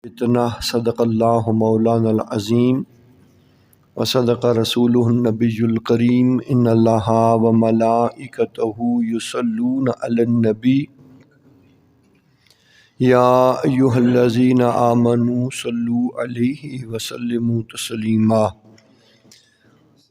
اتنا صدق اللہ مولانا العظیم وصدق رسولہ النبی الکریم ان اللہ وملائکتہ یصلون علی النبی یا ایہا الذین آمنوا صلوا علیہ وسلموا تسلیما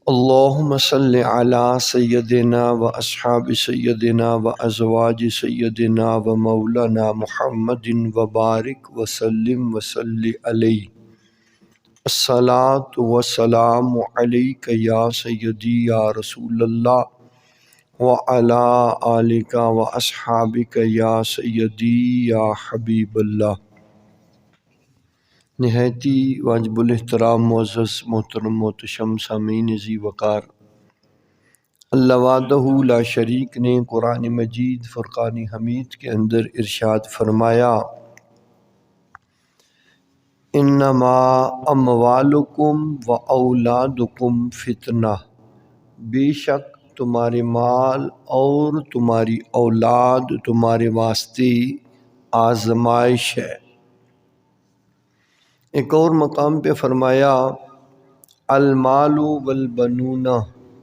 اللہم صل علی سیدنا و اصحاب سیدنا و ازواج سیدنا و مولانا محمد وبارک وسلم وصلی علیہ الصلاۃ والسلام علیک یا سیدی یا رسول اللہ وعلی آلک و اصحابک یا سیدی یا حبیب اللہ۔ نہایتی واجب الاحترام معزز محترم محتشم سامعین ذی وقار، اللہ وحدہ لا شریک نے قرآن مجید فرقان حمید کے اندر ارشاد فرمایا، انما اموالکم و اولادکم فتنہ، بے شک تمہارے مال اور تمہاری اولاد تمہارے واسطے آزمائش ہے۔ ایک اور مقام پہ فرمایا، المال والبنون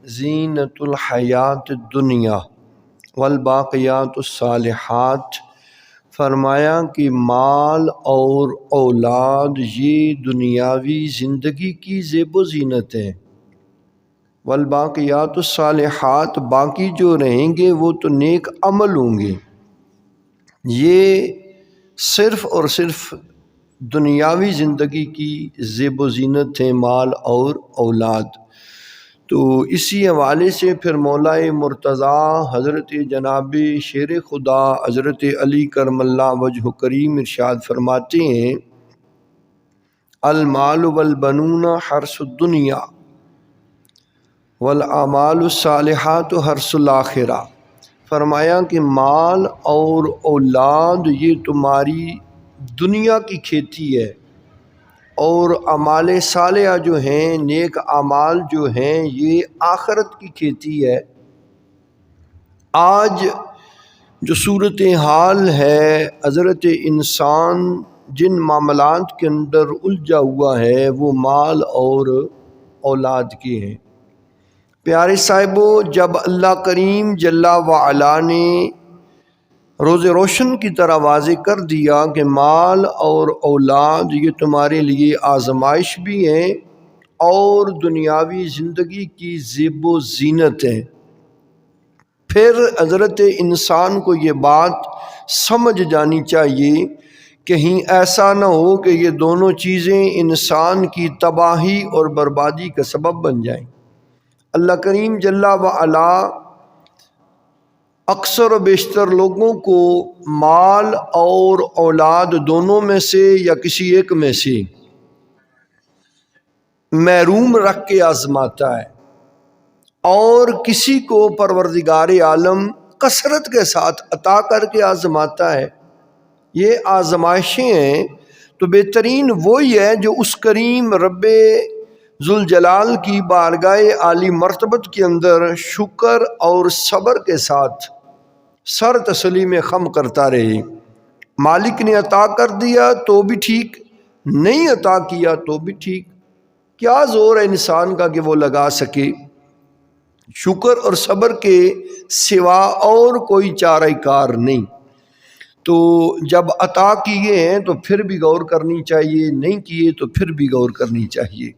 زینۃ الحیات الدنیا والباقیات الصالحات، فرمایا کہ مال اور اولاد یہ دنیاوی زندگی کی زیب و زینت ہے، والباقیات الصالحات باقی جو رہیں گے وہ تو نیک عمل ہوں گے۔ یہ صرف اور صرف دنیاوی زندگی کی زیب و زینت ہے مال اور اولاد۔ تو اسی حوالے سے پھر مولا مرتضیٰ حضرت جناب شیر خدا حضرت علی کرم اللہ وجہ کریم ارشاد فرماتے ہیں، المال والبنون حرث الدنیا والاعمال الصالحات حرث الآخرہ، فرمایا کہ مال اور اولاد یہ تمہاری دنیا کی کھیتی ہے، اور اعمال صالحہ جو ہیں، نیک اعمال جو ہیں، یہ آخرت کی کھیتی ہے۔ آج جو صورتحال ہے، حضرت انسان جن معاملات کے اندر الجھا ہوا ہے وہ مال اور اولاد کے ہیں۔ پیارے صاحبو، جب اللہ کریم جل وعلا نے روز روشن کی طرح واضح کر دیا کہ مال اور اولاد یہ تمہارے لیے آزمائش بھی ہیں اور دنیاوی زندگی کی زیب و زینت ہے، پھر حضرت انسان کو یہ بات سمجھ جانی چاہیے، کہیں ایسا نہ ہو کہ یہ دونوں چیزیں انسان کی تباہی اور بربادی کا سبب بن جائیں۔ اللہ کریم جل وعلا اکثر و بیشتر لوگوں کو مال اور اولاد دونوں میں سے یا کسی ایک میں سے محروم رکھ کے آزماتا ہے، اور کسی کو پروردگار عالم کثرت کے ساتھ عطا کر کے آزماتا ہے۔ یہ آزمائشیں ہیں تو بہترین وہی ہے جو اس کریم رب ذوالجلال کی بارگاہ عالی مرتبت کے اندر شکر اور صبر کے ساتھ سر تسلیم خم کرتا رہے۔ مالک نے عطا کر دیا تو بھی ٹھیک، نہیں عطا کیا تو بھی ٹھیک، کیا زور ہے انسان کا کہ وہ لگا سکے؟ شکر اور صبر کے سوا اور کوئی چارہ کار نہیں۔ تو جب عطا کیے ہیں تو پھر بھی غور کرنی چاہیے، نہیں کیے تو پھر بھی غور کرنی چاہیے۔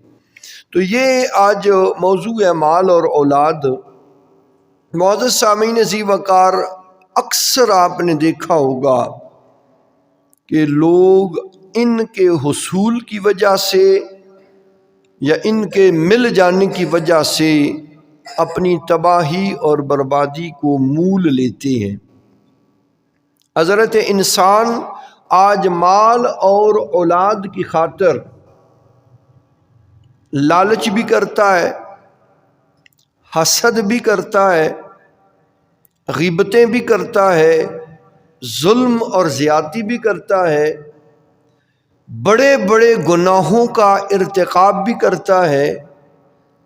تو یہ آج موضوع ہے مال اور اولاد۔ معزز سامعین ذی وقار، اکثر آپ نے دیکھا ہوگا کہ لوگ ان کے حصول کی وجہ سے یا ان کے مل جانے کی وجہ سے اپنی تباہی اور بربادی کو مول لیتے ہیں۔ حضرت انسان آج مال اور اولاد کی خاطر لالچ بھی کرتا ہے، حسد بھی کرتا ہے، غیبتیں بھی کرتا ہے، ظلم اور زیادتی بھی کرتا ہے، بڑے بڑے گناہوں کا ارتکاب بھی کرتا ہے۔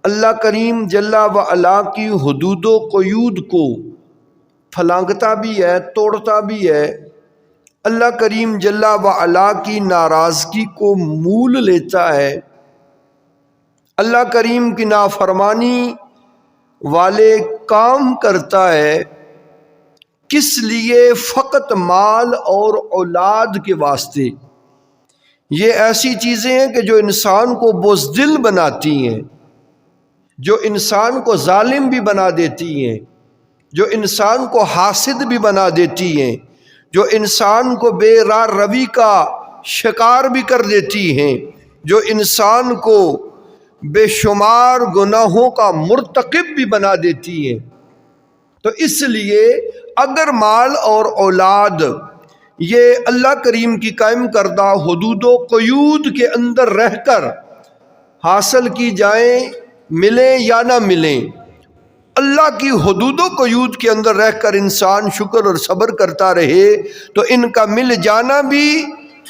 اللہ کریم جل وعلا کی حدود و قیود کو پھلانگتا بھی ہے، توڑتا بھی ہے، اللہ کریم جل وعلا کی ناراضگی کو مول لیتا ہے، اللہ کریم کی نافرمانی والے کام کرتا ہے، کس لیے؟ فقط مال اور اولاد کے واسطے۔ یہ ایسی چیزیں ہیں کہ جو انسان کو بزدل بناتی ہیں، جو انسان کو ظالم بھی بنا دیتی ہیں، جو انسان کو حاسد بھی بنا دیتی ہیں، جو انسان کو بے راہ روی کا شکار بھی کر دیتی ہیں، جو انسان کو بے شمار گناہوں کا مرتکب بھی بنا دیتی ہیں۔ تو اس لیے اگر مال اور اولاد یہ اللہ کریم کی قائم کردہ حدود و قیود کے اندر رہ کر حاصل کی جائیں، ملیں یا نہ ملیں، اللہ کی حدود و قیود کے اندر رہ کر انسان شکر اور صبر کرتا رہے تو ان کا مل جانا بھی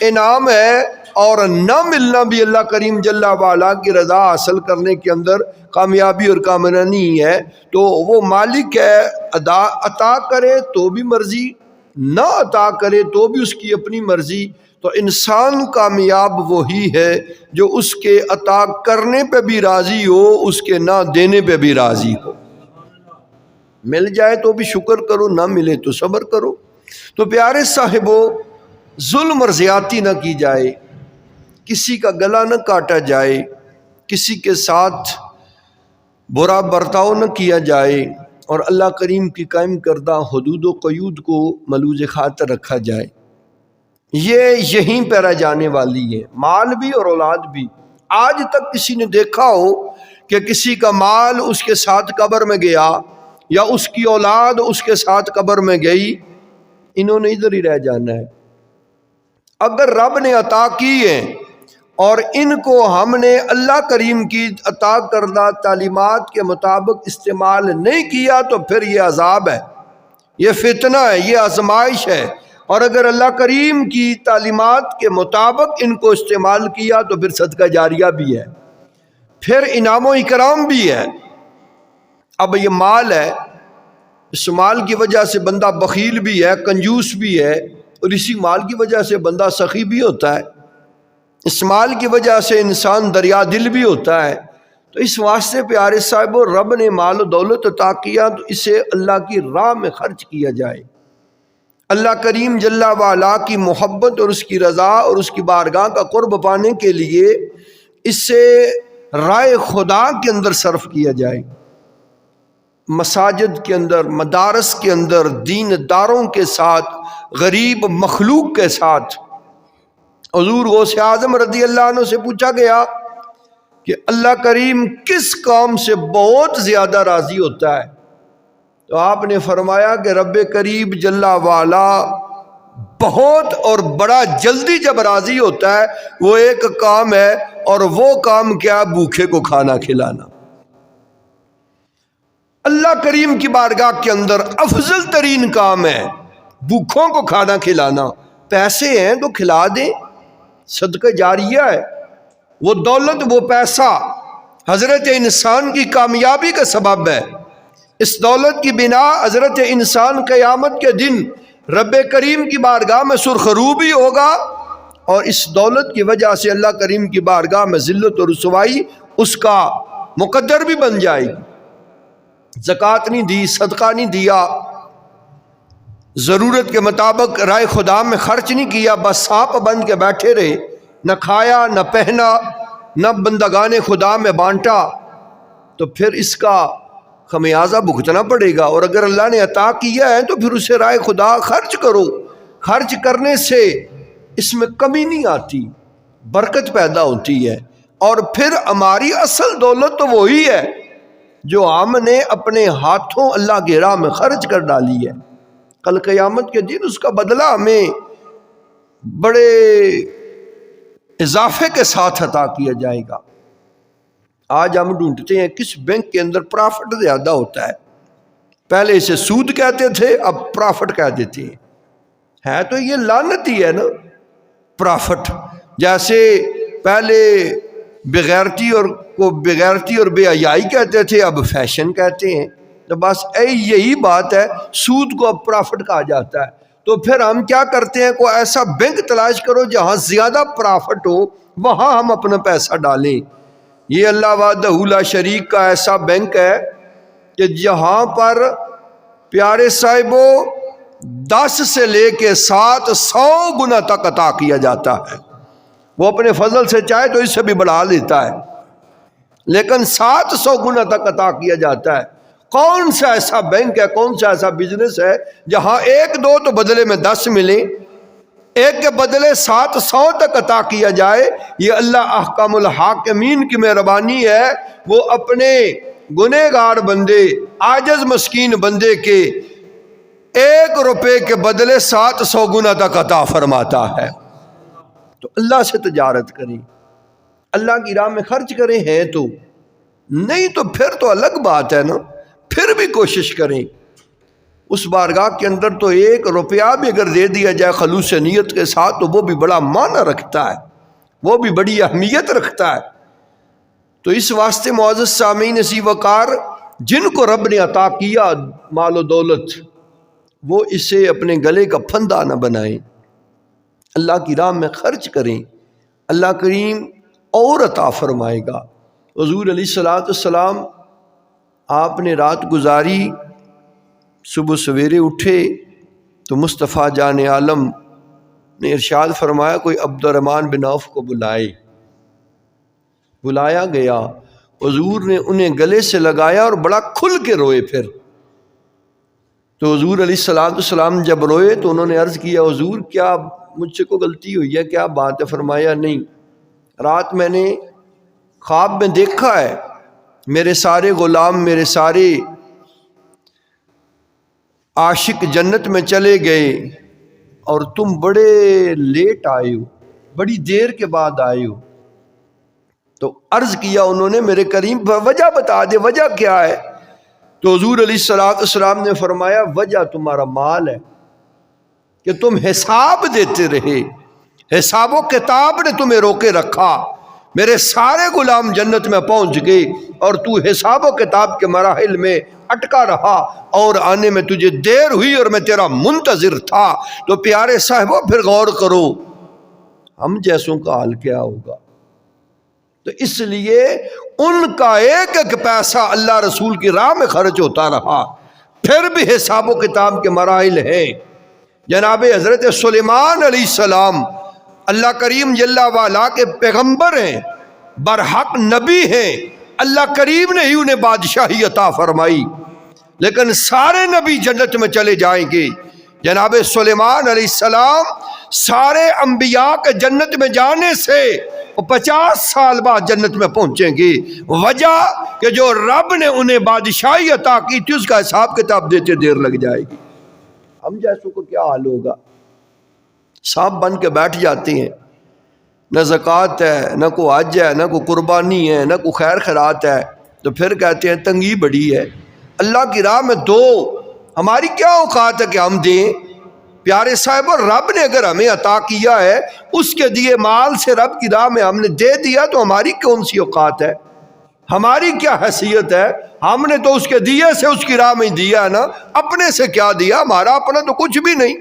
انعام ہے، اور نہ ملنا بھی اللہ کریم جل وعلا کی رضا حاصل کرنے کے اندر کامیابی اور کامرانی ہے۔ تو وہ مالک ہے، عطا کرے تو بھی مرضی، نہ عطا کرے تو بھی اس کی اپنی مرضی۔ تو انسان کامیاب وہی ہے جو اس کے عطا کرنے پہ بھی راضی ہو، اس کے نہ دینے پہ بھی راضی ہو۔ مل جائے تو بھی شکر کرو، نہ ملے تو صبر کرو۔ تو پیارے صاحبو، ظلم اور زیادتی نہ کی جائے، کسی کا گلا نہ کاٹا جائے، کسی کے ساتھ برا برتاؤ نہ کیا جائے، اور اللہ کریم کی قائم کردہ حدود و قیود کو ملوز خاطر رکھا جائے۔ یہ یہیں پہ رہ جانے والی ہے، مال بھی اور اولاد بھی۔ آج تک کسی نے دیکھا ہو کہ کسی کا مال اس کے ساتھ قبر میں گیا یا اس کی اولاد اس کے ساتھ قبر میں گئی؟ انہوں نے ادھر ہی رہ جانا ہے۔ اگر رب نے عطا کی ہے اور ان کو ہم نے اللہ کریم کی عطا کردہ تعلیمات کے مطابق استعمال نہیں کیا تو پھر یہ عذاب ہے، یہ فتنہ ہے، یہ آزمائش ہے۔ اور اگر اللہ کریم کی تعلیمات کے مطابق ان کو استعمال کیا تو پھر صدقہ جاریہ بھی ہے، پھر انعام و اکرام بھی ہے۔ اب یہ مال ہے، اس مال کی وجہ سے بندہ بخیل بھی ہے، کنجوس بھی ہے، اور اسی مال کی وجہ سے بندہ سخی بھی ہوتا ہے، اس مال کی وجہ سے انسان دریا دل بھی ہوتا ہے۔ تو اس واسطے پیارے صاحبو، رب نے مال و دولت عطا کیا تو اسے اللہ کی راہ میں خرچ کیا جائے، اللہ کریم جل وعلا کی محبت اور اس کی رضا اور اس کی بارگاہ کا قرب پانے کے لیے اسے رائے خدا کے اندر صرف کیا جائے، مساجد کے اندر، مدارس کے اندر، دین داروں کے ساتھ، غریب مخلوق کے ساتھ۔ حضور غوث اعظم رضی اللہ عنہ سے پوچھا گیا کہ اللہ کریم کس کام سے بہت زیادہ راضی ہوتا ہے؟ تو آپ نے فرمایا کہ رب کریم جل وعلا بہت اور بڑا جلدی جب راضی ہوتا ہے وہ ایک کام ہے، اور وہ کام کیا؟ بھوکے کو کھانا کھلانا۔ اللہ کریم کی بارگاہ کے اندر افضل ترین کام ہے بھوکھوں کو کھانا کھلانا۔ پیسے ہیں تو کھلا دیں، صدقہ جاریہ ہے۔ وہ دولت، وہ پیسہ حضرت انسان کی کامیابی کا سبب ہے۔ اس دولت کی بنا حضرت انسان قیامت کے دن رب کریم کی بارگاہ میں سرخرو بھی ہوگا، اور اس دولت کی وجہ سے اللہ کریم کی بارگاہ میں ذلت اور رسوائی اس کا مقدر بھی بن جائے گی۔ زکوٰۃ نہیں دی، صدقہ نہیں دیا، ضرورت کے مطابق رائے خدا میں خرچ نہیں کیا، بس سانپ بن کے بیٹھے رہے، نہ کھایا نہ پہنا نہ بندگان خدا میں بانٹا، تو پھر اس کا خمیازہ بھگتنا پڑے گا۔ اور اگر اللہ نے عطا کیا ہے تو پھر اسے رائے خدا خرچ کرو۔ خرچ کرنے سے اس میں کمی نہیں آتی، برکت پیدا ہوتی ہے، اور پھر ہماری اصل دولت تو وہی ہے جو ہم نے اپنے ہاتھوں اللہ کی راہ میں خرچ کر ڈالی ہے۔ کل قیامت کے دن اس کا بدلہ ہمیں بڑے اضافے کے ساتھ عطا کیا جائے گا۔ آج ہم ڈھونڈتے ہیں کس بینک کے اندر پرافٹ زیادہ ہوتا ہے، پہلے اسے سود کہتے تھے، اب پرافٹ کہہ دیتے ہیں۔ ہے تو یہ لعنت ہی ہے نا، پرافٹ۔ جیسے پہلے بغیرتی اور بے حیائی کہتے تھے، اب فیشن کہتے ہیں۔ تو بس یہی بات ہے، سود کو اب پرافٹ کہا جاتا ہے۔ تو پھر ہم کیا کرتے ہیں، کوئی ایسا بینک تلاش کرو جہاں زیادہ پرافٹ ہو، وہاں ہم اپنا پیسہ ڈالیں۔ یہ اللہ وحدہ لا شریک کا ایسا بینک ہے کہ جہاں پر پیارے صاحبو 10 سے لے کے 700 گنا تک عطا کیا جاتا ہے۔ وہ اپنے فضل سے چاہے تو اس سے بھی بڑھا لیتا ہے، لیکن 700 گنا تک عطا کیا جاتا ہے۔ کون سا ایسا بینک ہے، کون سا ایسا بزنس ہے جہاں 1-2 تو بدلے میں 10 ملیں، ایک کے بدلے 700 تک عطا کیا جائے؟ یہ اللہ احکم الحاکمین کی مہربانی ہے، وہ اپنے گنہگار بندے، عاجز مسکین بندے کے 1 روپے کے بدلے 700 گنا تک عطا فرماتا ہے۔ تو اللہ سے تجارت کریں، اللہ کی راہ میں خرچ کریں، ہیں تو نہیں تو پھر تو الگ بات ہے نا، پھر بھی کوشش کریں۔ اس بارگاہ کے اندر تو 1 روپیہ بھی اگر دے دیا جائے خلوص نیت کے ساتھ تو وہ بھی بڑا معنی رکھتا ہے، وہ بھی بڑی اہمیت رکھتا ہے۔ تو اس واسطے معزز سامعین اسی وقار، جن کو رب نے عطا کیا مال و دولت، وہ اسے اپنے گلے کا پھندا نہ بنائیں، اللہ کی راہ میں خرچ کریں، اللہ کریم اور عطا فرمائے گا۔ حضور علیہ السلام آپ نے رات گزاری، صبح سویرے اٹھے تو مصطفیٰ جان عالم نے ارشاد فرمایا کوئی عبد الرحمن بن عوف کو بلائے۔ بلایا گیا، حضور نے انہیں گلے سے لگایا اور بڑا کھل کے روئے۔ پھر تو حضور علیہ السلام جب روئے تو انہوں نے عرض کیا حضور کیا مجھ سے کوئی غلطی ہوئی ہے، کیا بات ہے؟ فرمایا نہیں، رات میں نے خواب میں دیکھا ہے میرے سارے غلام، میرے سارے عاشق جنت میں چلے گئے اور تم بڑے لیٹ آئے ہو، بڑی دیر کے بعد آئے ہو۔ تو عرض کیا انہوں نے میرے کریم وجہ بتا دے، وجہ کیا ہے؟ تو حضور علیہ السلام نے فرمایا وجہ تمہارا مال ہے کہ تم حساب دیتے رہے، حساب و کتاب نے تمہیں روکے رکھا، میرے سارے غلام جنت میں پہنچ گئے اور تو حساب و کتاب کے مراحل میں اٹکا رہا اور آنے میں تجھے دیر ہوئی اور میں تیرا منتظر تھا۔ تو پیارے صاحبوں پھر غور کرو ہم جیسوں کا حال کیا ہوگا۔ تو اس لیے ان کا 1-1 پیسہ اللہ رسول کی راہ میں خرچ ہوتا رہا، پھر بھی حساب و کتاب کے مراحل ہیں۔ جناب حضرت سلیمان علیہ السلام اللہ کریم جل وعلا کے پیغمبر ہیں، برحق نبی ہیں، اللہ کریم نے ہی انہیں بادشاہی عطا فرمائی، لیکن سارے نبی جنت میں چلے جائیں گے۔ جناب سلیمان علیہ السلام سارے انبیاء کے جنت میں جانے سے 50 سال بعد جنت میں پہنچیں گے، وجہ کہ جو رب نے انہیں بادشاہی عطا کی تھی اس کا حساب کتاب دیتے دیر لگ جائے گی۔ ہم جیسوں کو کیا حال ہوگا؟ سانپ بن کے بیٹھ جاتے ہیں، نہ زکوٰۃ ہے، نہ کوئی حج ہے، نہ کوئی قربانی ہے، نہ کوئی خیر خیرات ہے، تو پھر کہتے ہیں تنگی بڑی ہے، اللہ کی راہ میں دو، ہماری کیا اوقات ہے کہ ہم دیں؟ پیارے صاحب رب نے اگر ہمیں عطا کیا ہے اس کے دیے مال سے رب کی راہ میں ہم نے دے دیا تو ہماری کون سی اوقات ہے، ہماری کیا حیثیت ہے؟ ہم نے تو اس کے دیے سے اس کی راہ میں دیا ہے نا، اپنے سے کیا دیا؟ ہمارا اپنا تو کچھ بھی نہیں،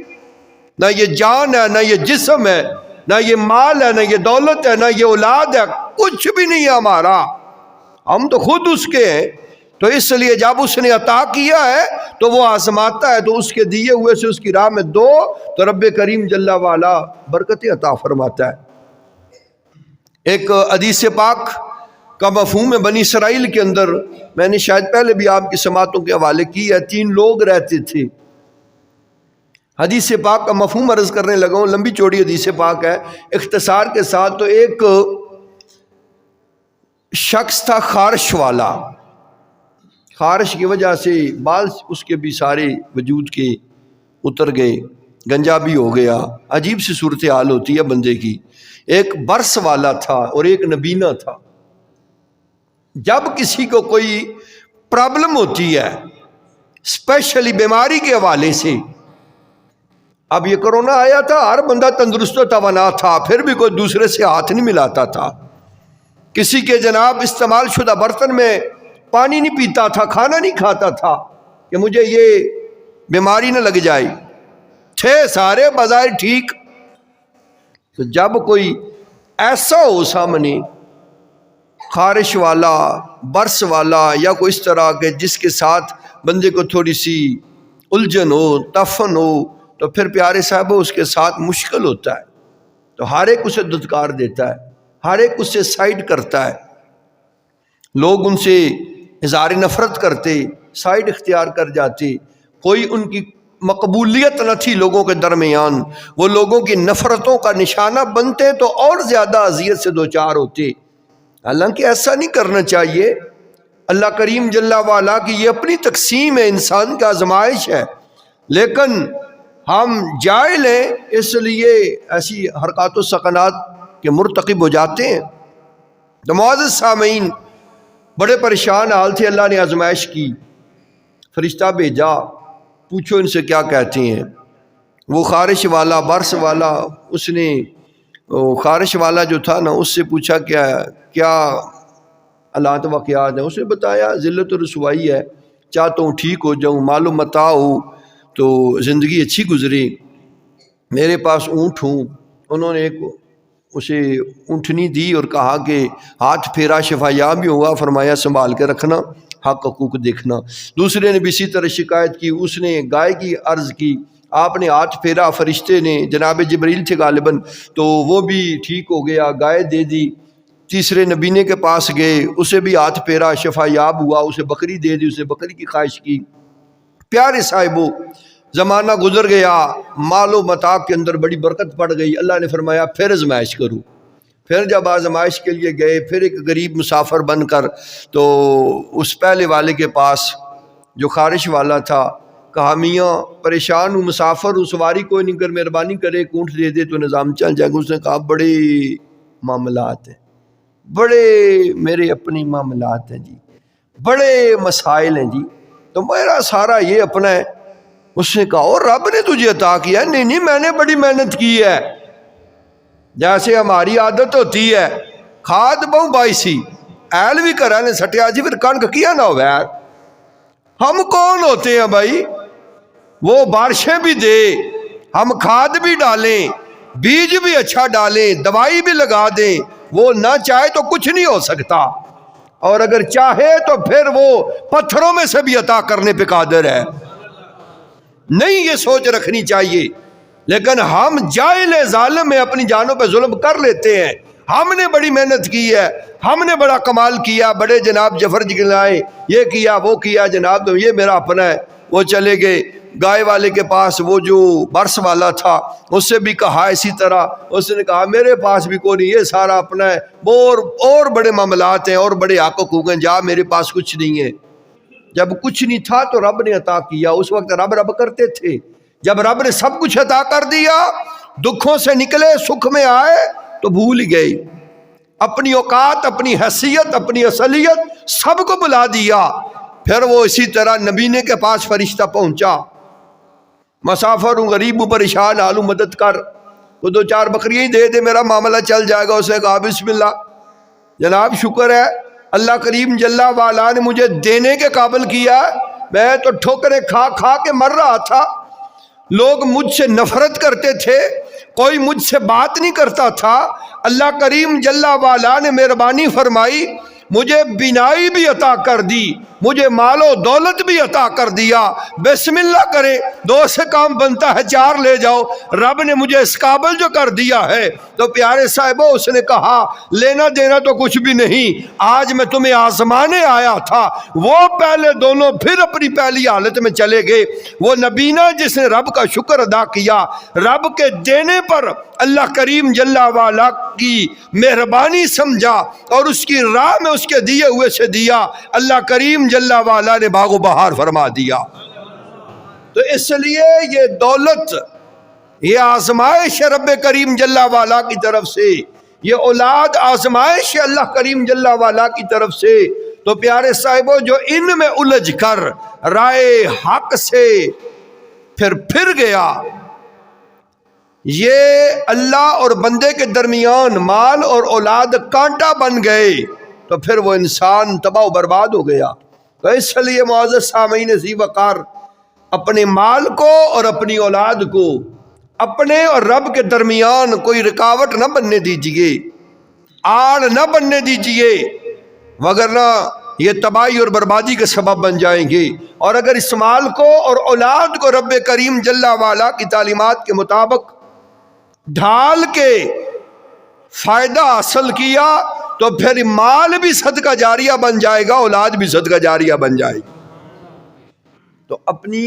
نہ یہ جان ہے، نہ یہ جسم ہے، نہ یہ مال ہے، نہ یہ دولت ہے، نہ یہ اولاد ہے، کچھ بھی نہیں ہے ہمارا، ہم تو خود اس کے ہیں۔ تو اس لیے جب اس نے عطا کیا ہے تو وہ آزماتا ہے، تو اس کے دیے ہوئے سے اس کی راہ میں دو تو رب کریم جل وعلا برکتیں عطا فرماتا ہے۔ ایک حدیث پاک کا مفہوم ہے بنی اسرائیل کے اندر، میں نے شاید پہلے بھی آپ کی سماعتوں کے حوالے کی ہے، 3 لوگ رہتے تھے۔ حدیث پاک کا مفہوم عرض کرنے لگا ہوں، لمبی چوڑی حدیث پاک ہے، اختصار کے ساتھ۔ تو ایک شخص تھا خارش والا، خارش کی وجہ سے بال اس کے بھی سارے وجود کے اتر گئے، گنجا بھی ہو گیا، عجیب سی صورتحال ہوتی ہے بندے کی۔ ایک برس والا تھا اور ایک نبینا تھا۔ جب کسی کو کوئی پرابلم ہوتی ہے اسپیشلی بیماری کے حوالے سے، اب یہ کرونا آیا تھا، ہر بندہ تندرست و توانا تھا، پھر بھی کوئی دوسرے سے ہاتھ نہیں ملاتا تھا، کسی کے جناب استعمال شدہ برتن میں پانی نہیں پیتا تھا، کھانا نہیں کھاتا تھا کہ مجھے یہ بیماری نہ لگ جائے۔ تھے سارے بظاہر ٹھیک. تو جب کوئی ایسا ہو سامنے خارش والا، برس والا، یا کوئی اس طرح کے جس کے ساتھ بندے کو تھوڑی سی الجھن ہو، تفن ہو، تو پھر پیارے صاحب اس کے ساتھ مشکل ہوتا ہے. تو ہر ایک اسے دھتکار دیتا ہے، ہر ایک اس سے سائڈ کرتا ہے. لوگ ان سے اظہار نفرت کرتے، سائڈ اختیار کر جاتے. کوئی ان کی مقبولیت نہ تھی لوگوں کے درمیان، وہ لوگوں کی نفرتوں کا نشانہ بنتے تو اور زیادہ اذیت سے دوچار ہوتے. حالانکہ ایسا نہیں کرنا چاہیے. اللہ کریم جل وعلا کی یہ اپنی تقسیم ہے، انسان کا آزمائش ہے، لیکن ہم جائل ہیں اس لیے ایسی حرکات و سکنات کے مرتکب ہو جاتے ہیں. تو معزز سامعین، بڑے پریشان حال تھے. اللہ نے آزمائش کی، فرشتہ بھیجا، پوچھو ان سے کیا کہتے ہیں. وہ خارش والا، برس والا، اس نے خارش والا جو تھا نا، اس سے پوچھا کیا حالات واقعات ہیں. اس نے بتایا ذلت و رسوائی ہے، چاہتا ہوں ٹھیک ہو جاؤں، مال و متاع ہو تو زندگی اچھی گزرے، میرے پاس اونٹ ہوں. انہوں نے اسے اونٹنی دی اور کہا کہ ہاتھ پھیرا شفا یاب بھی ہوگا. فرمایا سنبھال کے رکھنا، حق حقوق دیکھنا. دوسرے نے بھی اسی طرح شکایت کی، اس نے گائے کی عرض کی، آپ نے ہاتھ پھیرا، فرشتے نے، جناب جبریل تھے غالباً، تو وہ بھی ٹھیک ہو گیا، گائے دے دی. تیسرے نبینے کے پاس گئے، اسے بھی ہاتھ پھیرا، شفا یاب ہوا، اسے بکری دے دی، اسے بکری کی خواہش کی. پیارے صاحبو، زمانہ گزر گیا، مال و متاع کے اندر بڑی برکت پڑ گئی. اللہ نے فرمایا پھر آزمائش کرو. پھر جب آزمائش کے لیے گئے، پھر ایک غریب مسافر بن کر تو اس پہلے والے کے پاس جو خارش والا تھا، کہا میاں پریشان ہوں، مسافر ہوں، سواری کوئی نہیں، کر مہربانی کرے اونٹ دے دے تو نظام چل جائے گا. اس نے کہا بڑے معاملات ہیں، بڑے میرے اپنی معاملات ہیں جی، بڑے مسائل ہیں جی، تو میرا سارا یہ اپنا ہے. اس نے کہا اور رب نے تجھے عطا کیا ہے؟ نہیں میں نے بڑی محنت کی ہے. جیسے ہماری عادت ہوتی ہے، کھاد بہو بائی سی ایل بھی کرا نے سٹیا جی، پھر کنک کیا نہ ہو. یار ہم کون ہوتے ہیں بھائی؟ وہ بارشیں بھی دے، ہم کھاد بھی ڈالیں، بیج بھی اچھا ڈالیں، دوائی بھی لگا دیں، وہ نہ چاہے تو کچھ نہیں ہو سکتا، اور اگر چاہے تو پھر وہ پتھروں میں سے بھی عطا کرنے پہ قادر ہے. نہیں یہ سوچ رکھنی چاہیے. لیکن ہم جاہل ظالم میں اپنی جانوں پہ ظلم کر لیتے ہیں. ہم نے بڑی محنت کی ہے، ہم نے بڑا کمال کیا، بڑے جناب جفر جگلائے، یہ کیا وہ کیا، جناب تو یہ میرا اپنا ہے. وہ چلے گئے گائے والے کے پاس، وہ جو برس والا تھا اس سے بھی کہا اسی طرح. اس نے کہا میرے پاس بھی کوئی نہیں، یہ سارا اپنا ہے، اور بڑے معاملات ہیں اور بڑے حق حقوق ہیں، جا میرے پاس کچھ نہیں ہے. جب کچھ نہیں تھا تو رب نے عطا کیا. اس وقت رب کرتے تھے. جب رب نے سب کچھ عطا کر دیا، دکھوں سے نکلے، سکھ میں آئے تو بھول ہی گئی اپنی اوقات، اپنی حیثیت، اپنی اصلیت، سب کو بلا دیا. پھر وہ اسی طرح نبینے کے پاس فرشتہ پہنچا، مسافر ہوں، غریب ہوں، پریشان حال ہوں، مدد کر، وہ 2-4 بکریاں ہی دے دے، میرا معاملہ چل جائے گا. اس نے کہا بسم اللہ. جناب شکر ہے اللہ کریم جل وعلا نے مجھے دینے کے قابل کیا. میں تو ٹھوکریں کھا کھا کے مر رہا تھا، لوگ مجھ سے نفرت کرتے تھے، کوئی مجھ سے بات نہیں کرتا تھا. اللہ کریم جل وعلا نے مہربانی فرمائی، مجھے بینائی بھی عطا کر دی، مجھے مال و دولت بھی عطا کر دیا. بسم اللہ کرے 2 سے کام بنتا ہے 4 لے جاؤ. رب نے مجھے اس قابل جو کر دیا ہے. تو پیارے صاحبوں، اس نے کہا لینا دینا تو کچھ بھی نہیں، آج میں تمہیں آزمانے آیا تھا. وہ پہلے دونوں پھر اپنی پہلی حالت میں چلے گئے. وہ نبینا جس نے رب کا شکر ادا کیا، رب کے دینے پر اللہ کریم جل وعلا کی مہربانی سمجھا اور اس کی راہ میں اس کے دیے ہوئے سے دیا، اللہ کریم جل وعلا نے باغ و بہار فرما دیا. تو اس لیے یہ دولت، یہ آزمائش ہے رب کریم جل وعلا کی طرف سے، یہ اولاد آزمائش ہے اللہ کریم جل وعلا کی طرف سے. تو پیارے صاحبوں، جو ان میں الجھ کر رائے حق سے پھر گیا، یہ اللہ اور بندے کے درمیان مال اور اولاد کانٹا بن گئے، تو پھر وہ انسان تباہ و برباد ہو گیا. تو اس لیے معزز سامعین ذی وقار، اپنے مال کو اور اپنی اولاد کو اپنے اور رب کے درمیان کوئی رکاوٹ نہ بننے دیجیے، آڑ نہ بننے دیجیے، وگرنہ یہ تباہی اور بربادی کا سبب بن جائیں گے۔ اور اگر اس مال کو اور اولاد کو رب کریم جل وعلا کی تعلیمات کے مطابق ڈھال کے فائدہ حاصل کیا تو پھر مال بھی صدقہ جاریہ بن جائے گا، اولاد بھی صدقہ جاریہ بن جائے گی۔ تو اپنی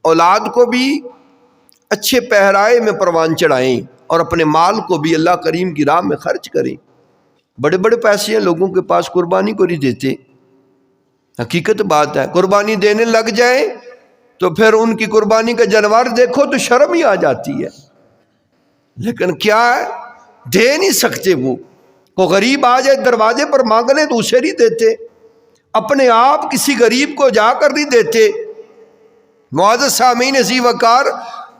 اولاد کو بھی اچھے پہرائے میں پروان چڑھائیں اور اپنے مال کو بھی اللہ کریم کی راہ میں خرچ کریں۔ بڑے بڑے پیسے ہیں لوگوں کے پاس، قربانی کو نہیں دیتے، حقیقت بات ہے۔ قربانی دینے لگ جائیں تو پھر ان کی قربانی کا جانور دیکھو تو شرم ہی آ جاتی ہے، لیکن کیا ہے دے نہیں سکتے۔ وہ کوئی غریب آ جائے دروازے پر مانگنے تو اسے نہیں دیتے، اپنے آپ کسی غریب کو جا کر نہیں دیتے۔ معزز سامعین عزیز وقار،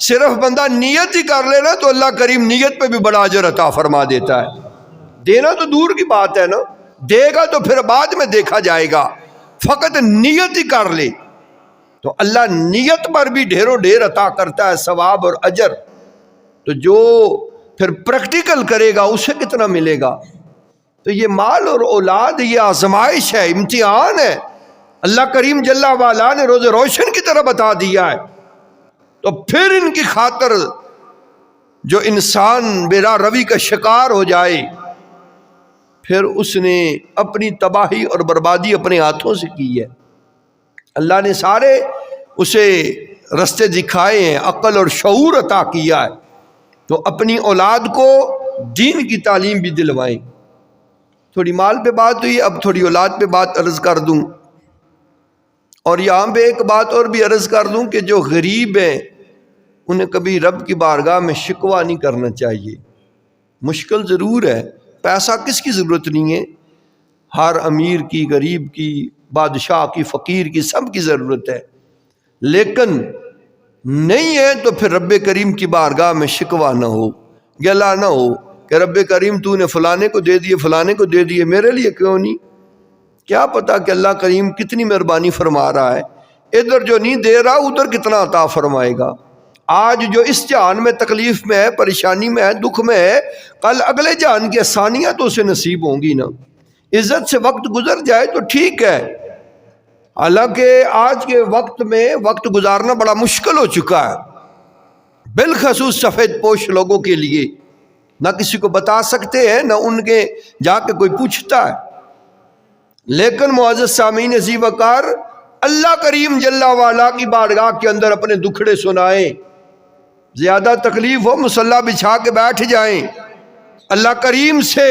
صرف بندہ نیت ہی کر لینا تو اللہ کریم نیت پہ بھی بڑا اجر عطا فرما دیتا ہے۔ دینا تو دور کی بات ہے نا، دے گا تو پھر بعد میں دیکھا جائے گا، فقط نیت ہی کر لے تو اللہ نیت پر بھی ڈھیروں ڈھیر عطا کرتا ہے ثواب اور اجر۔ تو جو پھر پریکٹیکل کرے گا اسے کتنا ملے گا۔ تو یہ مال اور اولاد یہ آزمائش ہے، امتحان ہے، اللہ کریم جل وعلا نے روز روشن کی طرح بتا دیا ہے۔ تو پھر ان کی خاطر جو انسان بے راہ روی کا شکار ہو جائے، پھر اس نے اپنی تباہی اور بربادی اپنے ہاتھوں سے کی ہے۔ اللہ نے سارے اسے رستے دکھائے ہیں، عقل اور شعور عطا کیا ہے، تو اپنی اولاد کو دین کی تعلیم بھی دلوائیں۔ تھوڑی مال پہ بات ہوئی، اب تھوڑی اولاد پہ بات عرض کر دوں، اور یہاں پہ ایک بات اور بھی عرض کر دوں کہ جو غریب ہیں انہیں کبھی رب کی بارگاہ میں شکوہ نہیں کرنا چاہیے۔ مشکل ضرور ہے، پیسہ کس کی ضرورت نہیں ہے، ہر امیر کی، غریب کی، بادشاہ کی، فقیر کی، سب کی ضرورت ہے، لیکن نہیں ہے تو پھر رب کریم کی بارگاہ میں شکوہ نہ ہو، گلہ نہ ہو کہ رب کریم تو نے فلانے کو دے دیے، فلانے کو دے دیے، میرے لیے کیوں نہیں؟ کیا پتا کہ اللہ کریم کتنی مہربانی فرما رہا ہے، ادھر جو نہیں دے رہا ادھر کتنا عطا فرمائے گا۔ آج جو اس جہان میں تکلیف میں ہے، پریشانی میں ہے، دکھ میں ہے، کل اگلے جہان کی آسانیاں تو اسے نصیب ہوں گی نا۔ عزت سے وقت گزر جائے تو ٹھیک ہے، حالانکہ آج کے وقت میں وقت گزارنا بڑا مشکل ہو چکا ہے، بالخصوص سفید پوش لوگوں کے لیے، نہ کسی کو بتا سکتے ہیں، نہ ان کے جا کے کوئی پوچھتا ہے۔ لیکن معزز سامعین عزیز وقار، اللہ کریم جل وعلا کی بارگاہ کے اندر اپنے دکھڑے سنائیں، زیادہ تکلیف ہو مصلی بچھا کے بیٹھ جائیں، اللہ کریم سے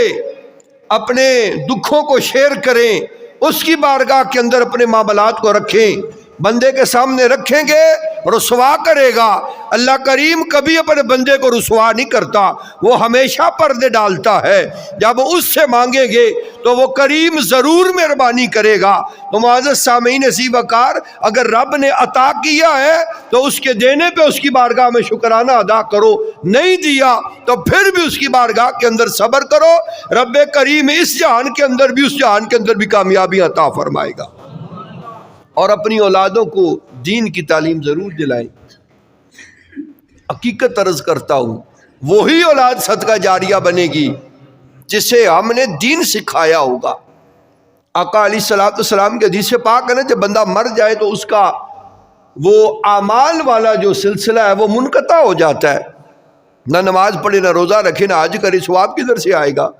اپنے دکھوں کو شیئر کریں، اس کی بارگاہ کے اندر اپنے معاملات کو رکھیں، بندے کے سامنے رکھیں گے رسوا کرے گا۔ اللہ کریم کبھی اپنے بندے کو رسوا نہیں کرتا، وہ ہمیشہ پردے ڈالتا ہے۔ جب اس سے مانگیں گے تو وہ کریم ضرور مہربانی کرے گا۔ تو معزز سامعین عزیز وقار، اگر رب نے عطا کیا ہے تو اس کے دینے پہ اس کی بارگاہ میں شکرانہ ادا کرو، نہیں دیا تو پھر بھی اس کی بارگاہ کے اندر صبر کرو، رب کریم اس جہان کے اندر بھی اس جہان کے اندر بھی کامیابی عطا فرمائے گا۔ اور اپنی اولادوں کو دین کی تعلیم ضرور دلائیں۔ حقیقت عرض کرتا ہوں، وہی اولاد صدقہ جاریہ بنے گی جسے ہم نے دین سکھایا ہوگا۔ آقا علیہ السلام کے حدیث پاک ہے نا، جب بندہ مر جائے تو اس کا وہ اعمال والا جو سلسلہ ہے وہ منقطع ہو جاتا ہے، نہ نماز پڑھے، نہ روزہ رکھے، نہ حج کرے، ثواب کدھر سے آئے گا؟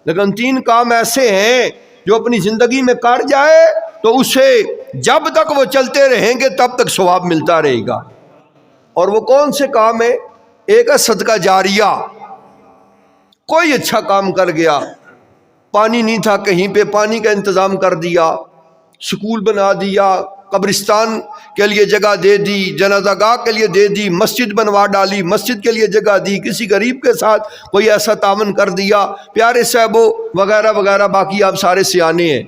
لیکن 3 کام ایسے ہیں جو اپنی زندگی میں کر جائے تو اسے جب تک وہ چلتے رہیں گے تب تک ثواب ملتا رہے گا۔ اور وہ کون سے کام ہے؟ ایک ہے صدقہ جاریہ، کوئی اچھا کام کر گیا، پانی نہیں تھا کہیں پہ، پانی کا انتظام کر دیا، سکول بنا دیا، قبرستان کے لیے جگہ دے دی، جنازہ گاہ کے لیے دے دی، مسجد بنوا ڈالی، مسجد کے لیے جگہ دی، کسی غریب کے ساتھ کوئی ایسا تعاون کر دیا، پیارے صاحبوں وغیرہ وغیرہ، باقی آپ سارے سیانے ہیں۔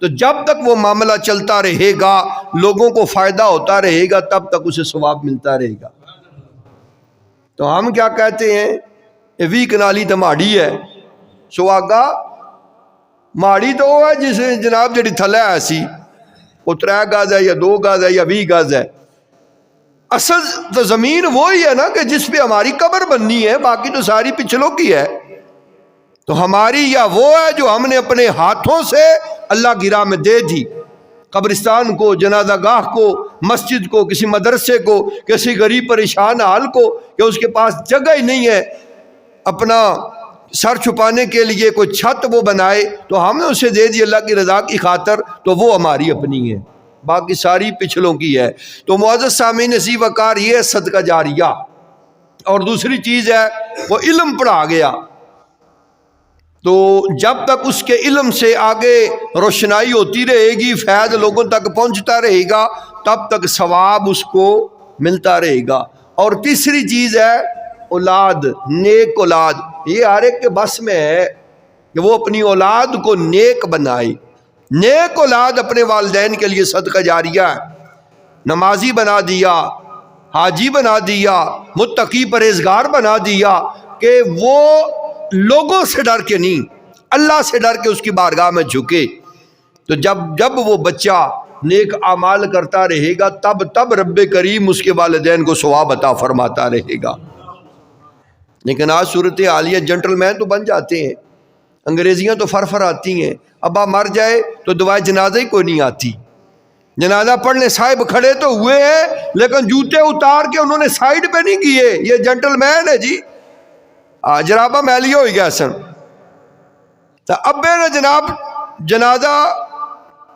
تو جب تک وہ معاملہ چلتا رہے گا، لوگوں کو فائدہ ہوتا رہے گا، تب تک اسے ثواب ملتا رہے گا۔ تو ہم کیا کہتے ہیں، وی کنالی تو ماڑی ہے، سواگا ماڑی تو وہ ہے جسے جناب جڑی تھلے ایسی وہ 3 گز ہے یا 2 گز ہے یا 20 گز ہے، اصل تو زمین وہی ہے نا کہ جس پہ ہماری قبر بننی ہے، باقی تو ساری پچھلوں کی ہے۔ تو ہماری یا وہ ہے جو ہم نے اپنے ہاتھوں سے اللہ کی راہ میں دے دی، قبرستان کو، جنازہ گاہ کو، مسجد کو، کسی مدرسے کو، کسی غریب پریشان حال کو کہ اس کے پاس جگہ ہی نہیں ہے اپنا سر چھپانے کے لیے کوئی چھت وہ بنائے، تو ہم نے اسے دے دی اللہ کی رضا کی خاطر، تو وہ ہماری اپنی ہے، باقی ساری پچھلوں کی ہے۔ تو معزز سامعین عزیز وقار، یہ ہے صدقہ جاریہ۔ اور دوسری چیز ہے وہ علم پڑھا گیا، تو جب تک اس کے علم سے آگے روشنائی ہوتی رہے گی، فیض لوگوں تک پہنچتا رہے گا، تب تک ثواب اس کو ملتا رہے گا۔ اور تیسری چیز ہے اولاد، نیک اولاد۔ یہ ہر ایک کے بس میں ہے کہ وہ اپنی اولاد کو نیک بنائے۔ نیک اولاد اپنے والدین کے لیے صدقہ جاریہ ہے۔ نمازی بنا دیا، حاجی بنا دیا، متقی پرہیزگار بنا دیا، کہ وہ لوگوں سے ڈر کے نہیں، اللہ سے ڈر کے اس کی بارگاہ میں جھکے۔ تو جب وہ بچہ نیک اعمال کرتا رہے گا، تب رب کریم اس کے والدین کو ثواب عطا فرماتا رہے گا۔ لیکن آج صورت حالیہ جنٹل مین تو بن جاتے ہیں، انگریزیاں تو فر آتی ہیں، ابا مر جائے تو دعائے جنازہ ہی کوئی نہیں آتی۔ جنازہ پڑھنے صاحب کھڑے تو ہوئے ہیں، لیکن جوتے اتار کے انہوں نے سائیڈ پہ نہیں کیے۔ یہ جنٹل مین ہے جی، جرابہ میلی ہو گیا سن۔ تو ابے نے جناب جنازہ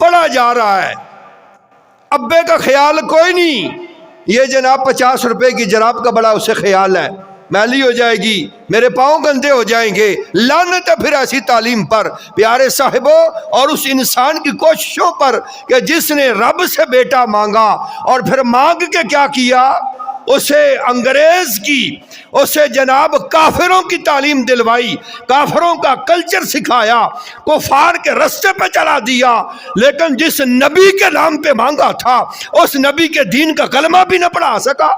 پڑھا جا رہا ہے، ابے کا خیال کوئی نہیں، یہ جناب 50 روپے کی جراب کا بڑا اسے خیال ہے، میلی ہو جائے گی، میرے پاؤں گندے ہو جائیں گے۔ لعنت ہے پھر ایسی تعلیم پر، پیارے صاحبوں، اور اس انسان کی کوششوں پر کہ جس نے رب سے بیٹا مانگا اور پھر مانگ کے کیا کیا، اسے انگریز کی، اسے جناب کافروں کی تعلیم دلوائی، کافروں کا کلچر سکھایا، کفار کے رستے پہ چلا دیا، لیکن جس نبی کے نام پہ مانگا تھا اس نبی کے دین کا کلمہ بھی نہ پڑھا سکا۔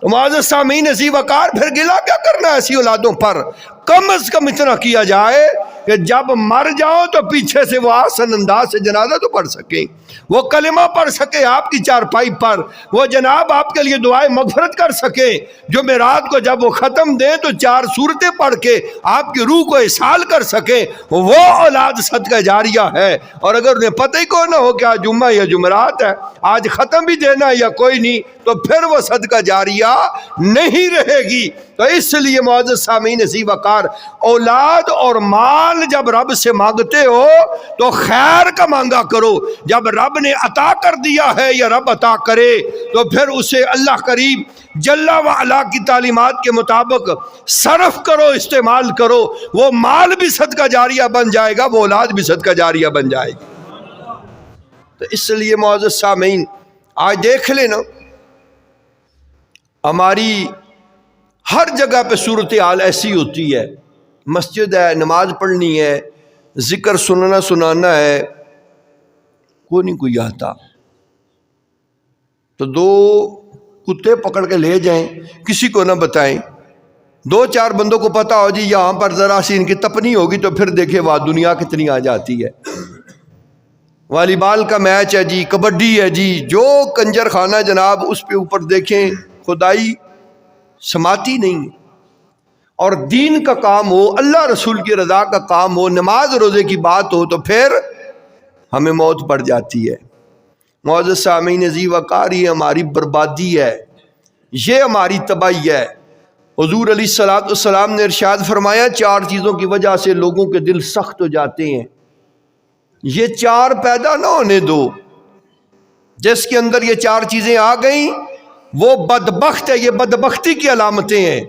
تو معزز سامعین عزیز وقار، پھر گلہ کیا کرنا ہے ایسی اولادوں پر؟ کم از کم اتنا کیا جائے کہ جب مر جاؤ تو پیچھے سے وہ آسن انداز سے جنازہ تو پڑھ سکیں، وہ کلمہ پڑھ سکے آپ کی چارپائی پر، وہ جناب آپ کے لیے دعائیں مغفرت کر سکے، جمعرات کو جب وہ ختم دیں تو 4 سورتیں پڑھ کے آپ کی روح کو احسال کر سکیں، وہ اولاد صدقہ جاریہ ہے۔ اور اگر انہیں پتہ ہی کو نہ ہو کہ آج جمعہ یا جمعرات ہے، آج ختم بھی دینا یا کوئی نہیں، تو پھر وہ صدقہ جاریہ نہیں رہے گی۔ تو اس لیے معزز سامعین عزیز وقار، اولاد اور مال جب رب سے مانگتے ہو تو خیر کا مانگا کرو۔ جب رب نے عطا کر دیا ہے یا رب عطا کرے تو پھر اسے اللہ کریم جل وعلا کی تعلیمات کے مطابق صرف کرو، استعمال کرو، وہ مال بھی صدقہ جاریہ بن جائے گا، وہ اولاد بھی صدقہ جاریہ بن جائے گی۔ تو اس لیے معزز سامعین، آج دیکھ لینا ہماری ہر جگہ پہ صورتحال ایسی ہوتی ہے، مسجد ہے، نماز پڑھنی ہے، ذکر سنانا ہے، کوئی نہیں کوئی آتا، تو 2 کتے پکڑ کے لے جائیں، کسی کو نہ بتائیں، 2-4 بندوں کو پتا ہو جی یہاں پر ذرا سی ان کی تپنی ہوگی تو پھر دیکھیں وہاں دنیا کتنی آ جاتی ہے۔ والی بال کا میچ ہے جی، کبڈی ہے جی، جو کنجر خانہ جناب اس پہ اوپر دیکھیں خدائی سماتی نہیں۔ اور دین کا کام ہو، اللہ رسول کی رضا کا کام ہو، نماز روزے کی بات ہو تو پھر ہمیں موت پڑ جاتی ہے۔ معزز سامعین عزیز وقار، یہ ہماری بربادی ہے، یہ ہماری تباہی ہے۔ حضور علیہ السلام نے ارشاد فرمایا 4 چیزوں کی وجہ سے لوگوں کے دل سخت ہو جاتے ہیں، یہ 4 پیدا نہ ہونے دو۔ جس کے اندر یہ 4 چیزیں آ گئیں وہ بدبخت ہے، یہ بدبختی کی علامتیں ہیں۔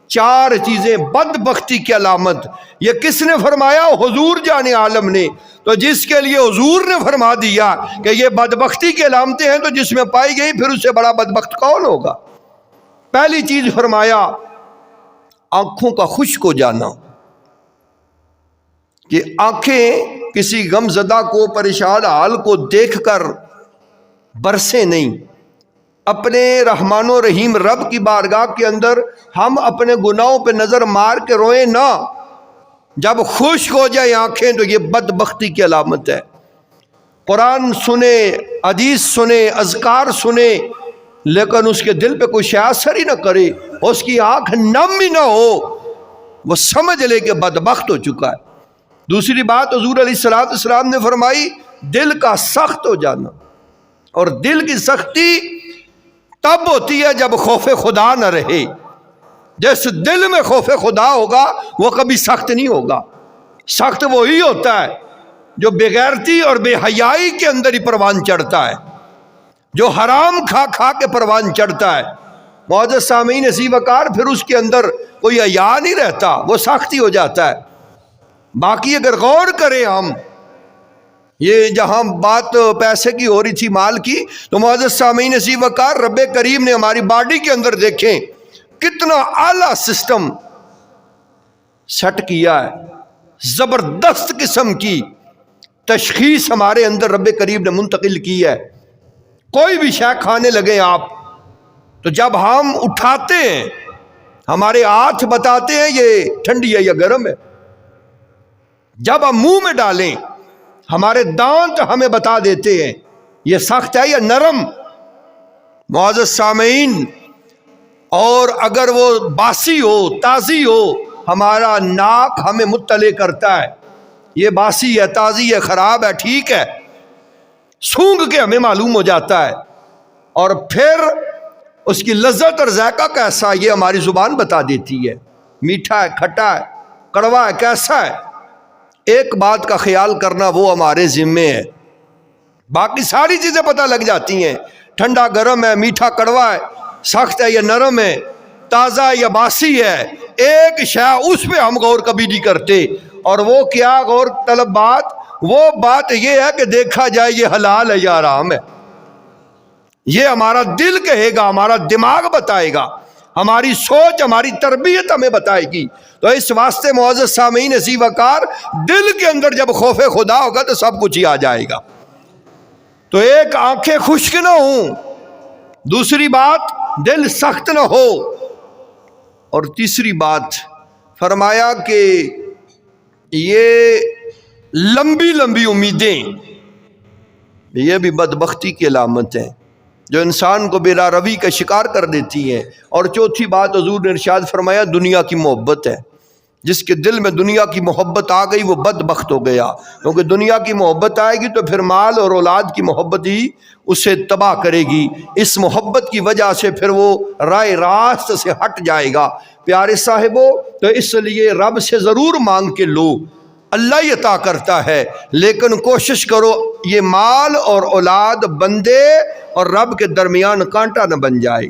4 چیزیں بدبختی کی علامت، یہ کس نے فرمایا؟ حضور جان عالم نے۔ تو جس کے لیے حضور نے فرما دیا کہ یہ بدبختی کی علامتیں ہیں، تو جس میں پائی گئی پھر اس سے بڑا بدبخت کون ہوگا؟ پہلی چیز فرمایا آنکھوں کا خشک ہو جانا، کہ آنکھیں کسی غم زدہ کو، پریشان حال کو دیکھ کر برسے نہیں۔ اپنے رحمان و رحیم رب کی بارگاہ کے اندر ہم اپنے گناہوں پہ نظر مار کے روئیں نہ، جب خشک ہو جائے آنکھیں تو یہ بدبختی کی علامت ہے۔ قرآن سنیں، حدیث سنیں، اذکار سنیں، لیکن اس کے دل پہ کوئی شے اثر ہی نہ کرے، اس کی آنکھ نم ہی نہ ہو، وہ سمجھ لے کہ بدبخت ہو چکا ہے۔ دوسری بات حضور علیہ السلام نے فرمائی دل کا سخت ہو جانا، اور دل کی سختی تب ہوتی ہے جب خوف خدا نہ رہے۔ جس دل میں خوف خدا ہوگا وہ کبھی سخت نہیں ہوگا۔ سخت وہی ہوتا ہے جو بغیرتی اور بے حیائی کے اندر ہی پروان چڑھتا ہے، جو حرام کھا کھا کے پروان چڑھتا ہے۔ معزز سامعین عزیز وقار، پھر اس کے اندر کوئی حیا نہیں رہتا، وہ سختی ہو جاتا ہے۔ باقی اگر غور کریں ہم، یہ جہاں بات پیسے کی ہو رہی تھی، مال کی، تو معزز سامعین عزیز وقار، رب کریم نے ہماری باڈی کے اندر دیکھیں کتنا اعلیٰ سسٹم سیٹ کیا ہے، زبردست قسم کی تشخیص ہمارے اندر رب کریم نے منتقل کی ہے۔ کوئی بھی شے کھانے لگے آپ، تو جب ہم اٹھاتے ہیں ہمارے ہاتھ بتاتے ہیں یہ ٹھنڈی ہے یا گرم ہے، جب ہم منہ میں ڈالیں ہمارے دانت ہمیں بتا دیتے ہیں یہ سخت ہے یا نرم۔ معزز سامعین، اور اگر وہ باسی ہو تازی ہو، ہمارا ناک ہمیں مطلع کرتا ہے یہ باسی ہے، تازی ہے، خراب ہے، ٹھیک ہے، سونگھ کے ہمیں معلوم ہو جاتا ہے۔ اور پھر اس کی لذت اور ذائقہ کیسا، یہ ہماری زبان بتا دیتی ہے، میٹھا ہے، کھٹا ہے، کڑوا ہے، کیسا ہے۔ ایک بات کا خیال کرنا وہ ہمارے ذمے ہے، باقی ساری چیزیں پتہ لگ جاتی ہیں، ٹھنڈا گرم ہے، میٹھا کڑوا ہے، سخت ہے یا نرم ہے، تازہ ہے یا باسی ہے۔ ایک شے اس پہ ہم غور کبھی نہیں کرتے، اور وہ کیا غور طلب بات؟ وہ بات یہ ہے کہ دیکھا جائے یہ حلال ہے یا حرام ہے۔ یہ ہمارا دل کہے گا، ہمارا دماغ بتائے گا، ہماری سوچ، ہماری تربیت ہمیں بتائے گی۔ تو اس واسطے معزز سامعین عزیز وقار، دل کے اندر جب خوف خدا ہوگا تو سب کچھ ہی آ جائے گا۔ تو ایک آنکھیں خشک نہ ہوں، دوسری بات دل سخت نہ ہو، اور تیسری بات فرمایا کہ یہ لمبی لمبی امیدیں، یہ بھی بدبختی کی علامت ہیں جو انسان کو بے راہ روی کا شکار کر دیتی ہیں۔ اور چوتھی بات حضور نے ارشاد فرمایا دنیا کی محبت ہے، جس کے دل میں دنیا کی محبت آ گئی وہ بدبخت ہو گیا، کیونکہ دنیا کی محبت آئے گی تو پھر مال اور اولاد کی محبت ہی اسے تباہ کرے گی۔ اس محبت کی وجہ سے پھر وہ راہ راست سے ہٹ جائے گا۔ پیارے صاحبو، تو اس لیے رب سے ضرور مانگ کے لو، اللہ ہی عطا کرتا ہے، لیکن کوشش کرو یہ مال اور اولاد بندے اور رب کے درمیان کانٹا نہ بن جائے،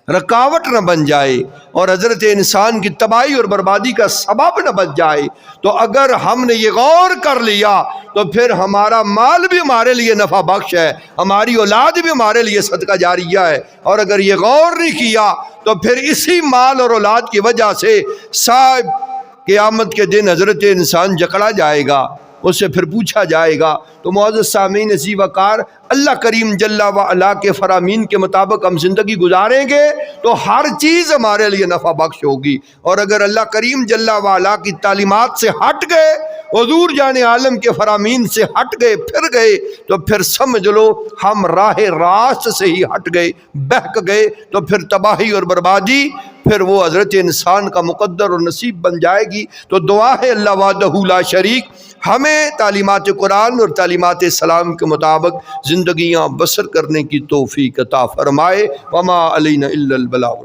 رکاوٹ نہ بن جائے، اور حضرت انسان کی تباہی اور بربادی کا سبب نہ بن جائے۔ تو اگر ہم نے یہ غور کر لیا تو پھر ہمارا مال بھی ہمارے لیے نفع بخش ہے، ہماری اولاد بھی ہمارے لیے صدقہ جاریہ ہے، اور اگر یہ غور نہیں کیا تو پھر اسی مال اور اولاد کی وجہ سے صاحب قیامت کے دن حضرت انسان جکڑا جائے گا، اس سے پھر پوچھا جائے گا۔ تو معزز سامعین عزیز وقار، اللہ کریم جل وعلا کے فرامین کے مطابق ہم زندگی گزاریں گے تو ہر چیز ہمارے لیے نفع بخش ہوگی، اور اگر اللہ کریم جل وعلا کی تعلیمات سے ہٹ گئے، حضور جان عالم کے فرامین سے ہٹ گئے، پھر گئے، تو پھر سمجھ لو ہم راہ راست سے ہی ہٹ گئے، بہک گئے، تو پھر تباہی اور بربادی پھر وہ حضرت انسان کا مقدر اور نصیب بن جائے گی۔ تو دعا ہے اللہ وحدہ لا شریک ہمیں تعلیمات قرآن اور تعلیمات اسلام کے مطابق زندگیاں بسر کرنے کی توفیق عطا فرمائے۔ وما علینا الا البلاغ۔